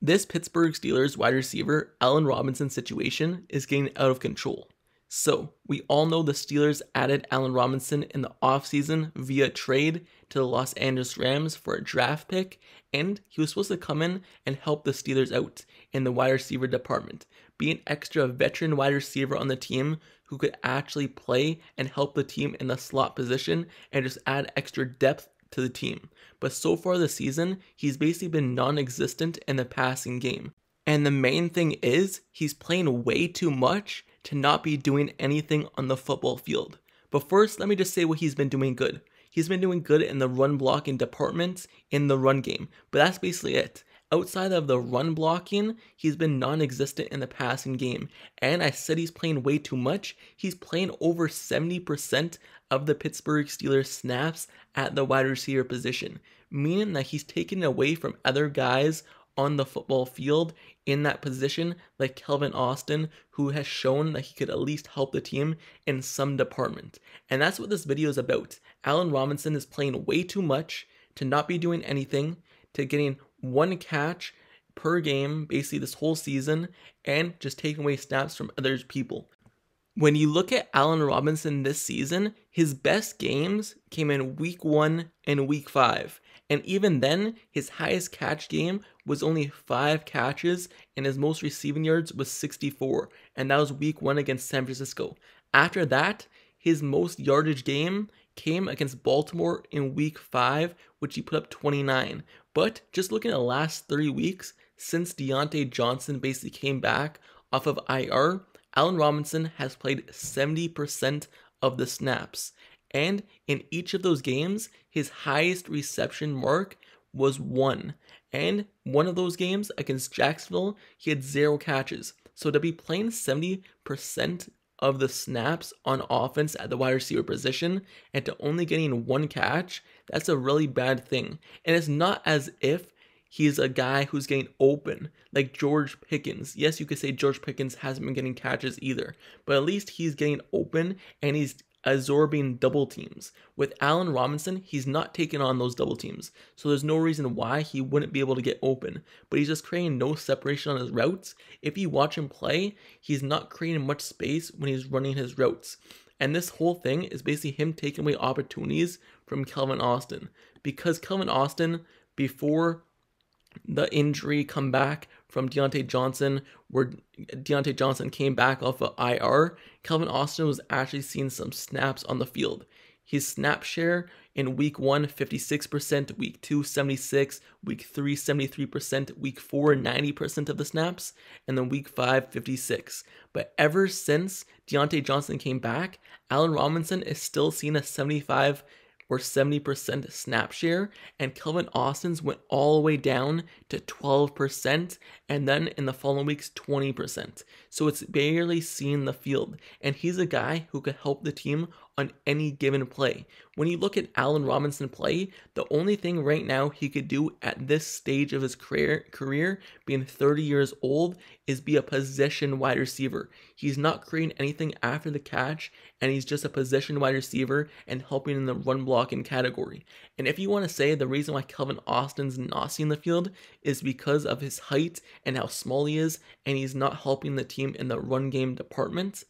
This Pittsburgh Steelers wide receiver Allen Robinson situation is getting out of control. So, we all know the Steelers added Allen Robinson in the offseason via trade to the Los Angeles Rams for a draft pick, and he was supposed to come in and help the Steelers out in the wide receiver department, be an extra veteran wide receiver on the team who could actually play and help the team in the slot position and just add extra depth to the team. But so far this season, he's basically been non-existent in the passing game. And the main thing is, he's playing way too much to not be doing anything on the football field. But first, let me just say what he's been doing good. He's been doing good in the run blocking department in the run game, but that's basically it. Outside of the run blocking, he's been non-existent in the passing game. And I said he's playing way too much. He's playing over 70% of the Pittsburgh Steelers snaps at the wide receiver position, meaning that he's taken away from other guys on the football field in that position, like Kelvin Austin, who has shown that he could at least help the team in some department. And that's what this video is about. Allen Robinson is playing way too much to not be doing anything, to getting one catch per game basically this whole season, and just taking away snaps from other people. When you look at Allen Robinson this season, his best games came in week 1 and week 5. And even then, his highest catch game was only 5 catches, and his most receiving yards was 64. And that was week 1 against San Francisco. After that, his most yardage game came against Baltimore in week 5, which he put up 29. But just looking at the last 3 weeks, since Diontae Johnson basically came back off of IR, Allen Robinson has played 70% of the snaps. And in each of those games, his highest reception mark was 1. And one of those games against Jacksonville, he had 0 catches. So to be playing 70% of the snaps on offense at the wide receiver position and to only getting 1 catch, that's a really bad thing. And it's not as if he's a guy who's getting open, like George Pickens. Yes, you could say George Pickens hasn't been getting catches either, but at least he's getting open and he's absorbing double teams. With Allen Robinson, he's not taking on those double teams, so there's no reason why he wouldn't be able to get open, but he's just creating no separation on his routes. If you watch him play, he's not creating much space when he's running his routes. And this whole thing is basically him taking away opportunities from Kelvin Austin, because Kelvin Austin, before the injury comeback from Diontae Johnson, where Diontae Johnson came back off of IR, Kelvin Austin was actually seeing some snaps on the field. His snap share in week 1, 56%, week 2, 76%, week 3, 73%, week 4, 90% of the snaps, and then week 5, 56%. But ever since Diontae Johnson came back, Allen Robinson is still seeing a 75 or 70% snap share, and Kelvin Austin's went all the way down to 12%, and then in the following weeks 20%. So it's barely seeing the field, and he's a guy who could help the team on any given play. When you look at Allen Robinson play, the only thing right now he could do at this stage of his career, being 30 years old, is be a possession wide receiver. He's not creating anything after the catch, and he's just a possession wide receiver and helping in the run blocking category. And if you want to say the reason why Kelvin Austin's not seeing the field is because of his height and how small he is, and he's not helping the team in the run game department,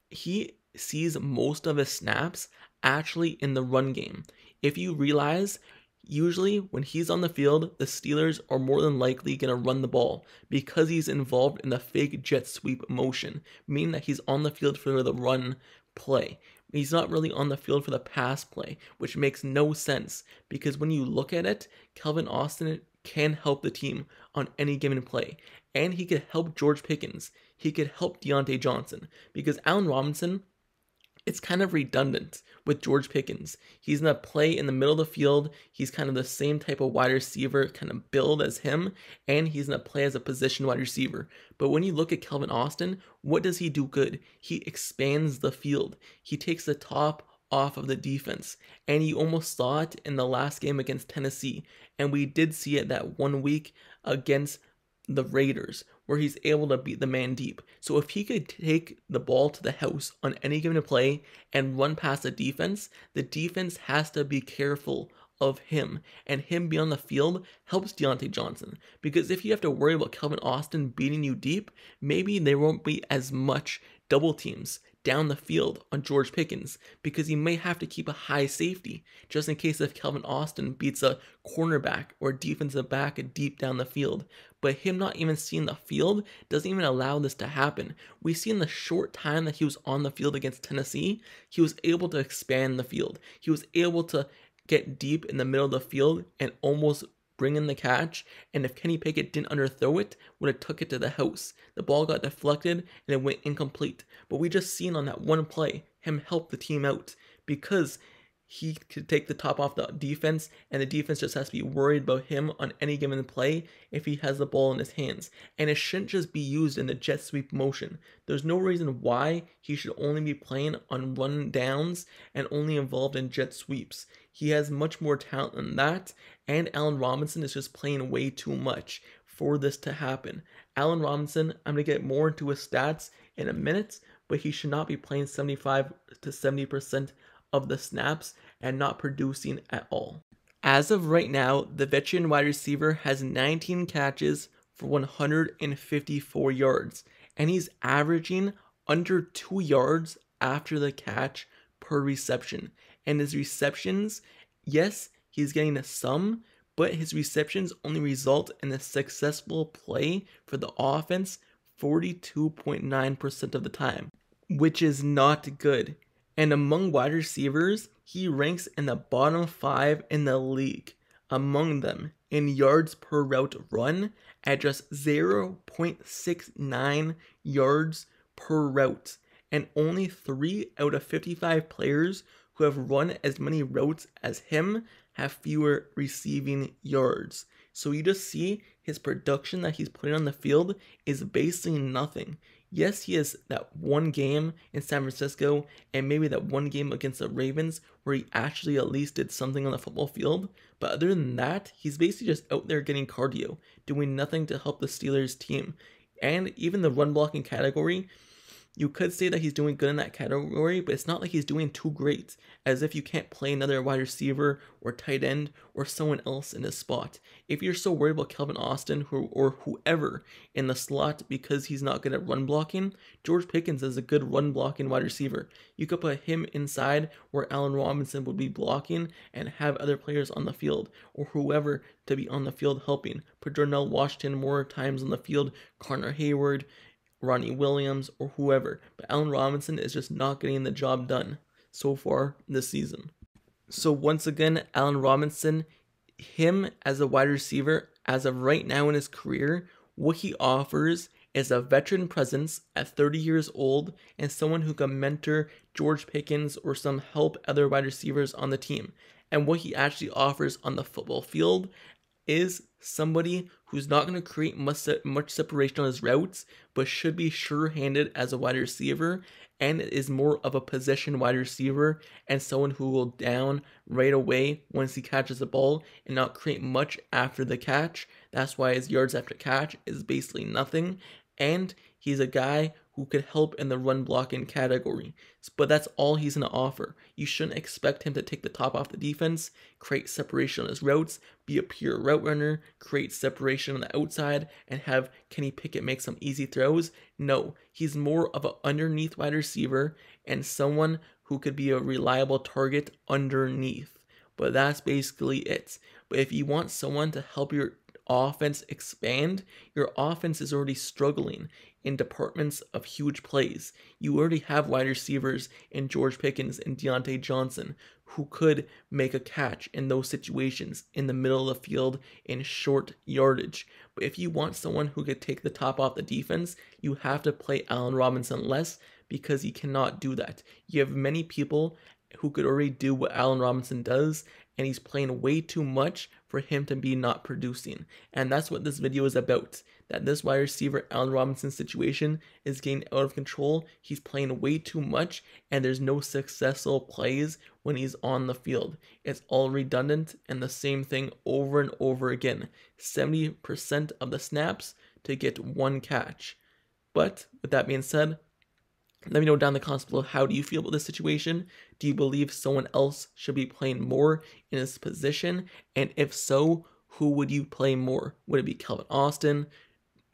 he sees most of his snaps actually in the run game. If you realize, usually when he's on the field, the Steelers are more than likely going to run the ball because he's involved in the fake jet sweep motion, meaning that he's on the field for the run play. He's not really on the field for the pass play, which makes no sense because when you look at it, Kelvin Austin can help the team on any given play. And he could help George Pickens. He could help Diontae Johnson because Allen Robinson, it's kind of redundant with George Pickens. He's going to play in the middle of the field. He's kind of the same type of wide receiver kind of build as him, and he's going to play as a position wide receiver. But when you look at Kelvin Austin, what does he do good? He expands the field. He takes the top off of the defense, and you almost saw it in the last game against Tennessee, and we did see it that 1 week against the Raiders, where he's able to beat the man deep. So if he could take the ball to the house on any given play and run past the defense has to be careful of him, and him being on the field helps Deontay Johnson, because if you have to worry about Kelvin Austin beating you deep, maybe there won't be as much double teams down the field on George Pickens, because you may have to keep a high safety just in case if Kelvin Austin beats a cornerback or defensive back deep down the field. But him not even seeing the field doesn't even allow this to happen. We see in the short time that he was on the field against Tennessee, he was able to expand the field. He was able to get deep in the middle of the field and almost bring in the catch, and if Kenny Pickett didn't underthrow it, would have took it to the house. The ball got deflected and it went incomplete. But we just seen on that one play him help the team out, because he could take the top off the defense, and the defense just has to be worried about him on any given play if he has the ball in his hands. And it shouldn't just be used in the jet sweep motion. There's no reason why he should only be playing on run downs and only involved in jet sweeps. He has much more talent than that, and Allen Robinson is just playing way too much for this to happen. Allen Robinson, I'm going to get more into his stats in a minute, but he should not be playing 75 to 70% of the snaps and not producing at all. As of right now, the veteran wide receiver has 19 catches for 154 yards, and he's averaging under 2 yards after the catch per reception. And his receptions, yes, he's getting some, but his receptions only result in a successful play for the offense 42.9% of the time, which is not good. And among wide receivers, he ranks in the bottom 5 in the league. Among them, in yards per route run, at just 0.69 yards per route. And only 3 out of 55 players who have run as many routes as him have fewer receiving yards. So you just see his production that he's putting on the field is basically nothing. Yes, he has that one game in San Francisco and maybe that one game against the Ravens where he actually at least did something on the football field. But other than that, he's basically just out there getting cardio, doing nothing to help the Steelers team. And even the run blocking category, you could say that he's doing good in that category, but it's not like he's doing too great, as if you can't play another wide receiver or tight end or someone else in his spot. If you're so worried about Kelvin Austin or whoever in the slot because he's not good at run blocking, George Pickens is a good run blocking wide receiver. You could put him inside where Allen Robinson would be blocking and have other players on the field or whoever to be on the field helping. Put Darnell Washington more times on the field, Connor Heyward, Ronnie Williams, or whoever. But Allen Robinson is just not getting the job done so far this season. So once again, Allen Robinson, him as a wide receiver, as of right now in his career, what he offers is a veteran presence at 30 years old and someone who can mentor George Pickens or some help other wide receivers on the team. And what he actually offers on the football field is somebody who's not going to create much separation on his routes, but should be sure-handed as a wide receiver and is more of a possession wide receiver and someone who will down right away once he catches the ball and not create much after the catch. That's why his yards after catch is basically nothing, and he's a guy who could help in the run blocking category. But that's all he's going to offer. You shouldn't expect him to take the top off the defense, create separation on his routes, be a pure route runner, create separation on the outside, and have Kenny Pickett make some easy throws. No, he's more of an underneath wide receiver and someone who could be a reliable target underneath. But that's basically it. But if you want someone to help your offense expand, your offense is already struggling in departments of huge plays. You already have wide receivers in George Pickens and Deontay Johnson who could make a catch in those situations in the middle of the field in short yardage. But if you want someone who could take the top off the defense, you have to play Allen Robinson less because he cannot do that. You have many people who could already do what Allen Robinson does, and he's playing way too much for him to be not producing. And that's what this video is about. That this wide receiver Allen Robinson situation is getting out of control. He's playing way too much, and there's no successful plays when he's on the field. It's all redundant and the same thing over and over again. 70% of the snaps to get one catch. But with that being said, Let me know down in the comments below, how do you feel about this situation? Do you believe someone else should be playing more in this position? And if so, who would you play more? Would it be Kelvin Austin,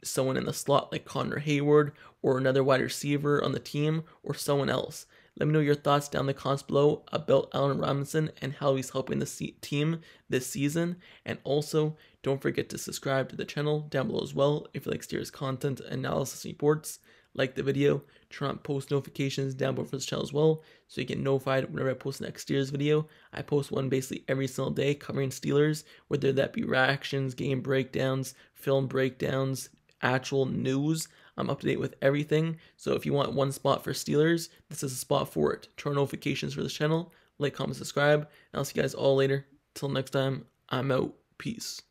someone in the slot like Connor Heyward, or another wide receiver on the team, or someone else? Let me know your thoughts down in the comments below about Allen Robinson and how he's helping the team this season. And also, don't forget to subscribe to the channel down below as well if you like Steelers content, analysis, and reports. Like the video, turn on post notifications down below for this channel as well, so you get notified whenever I post the next Steelers video. I post one basically every single day covering Steelers, whether that be reactions, game breakdowns, film breakdowns, actual news. I'm up to date with everything, so if you want one spot for Steelers, this is a spot for it. Turn on notifications for this channel, like, comment, subscribe, and I'll see you guys all later. Till next time, I'm out. Peace.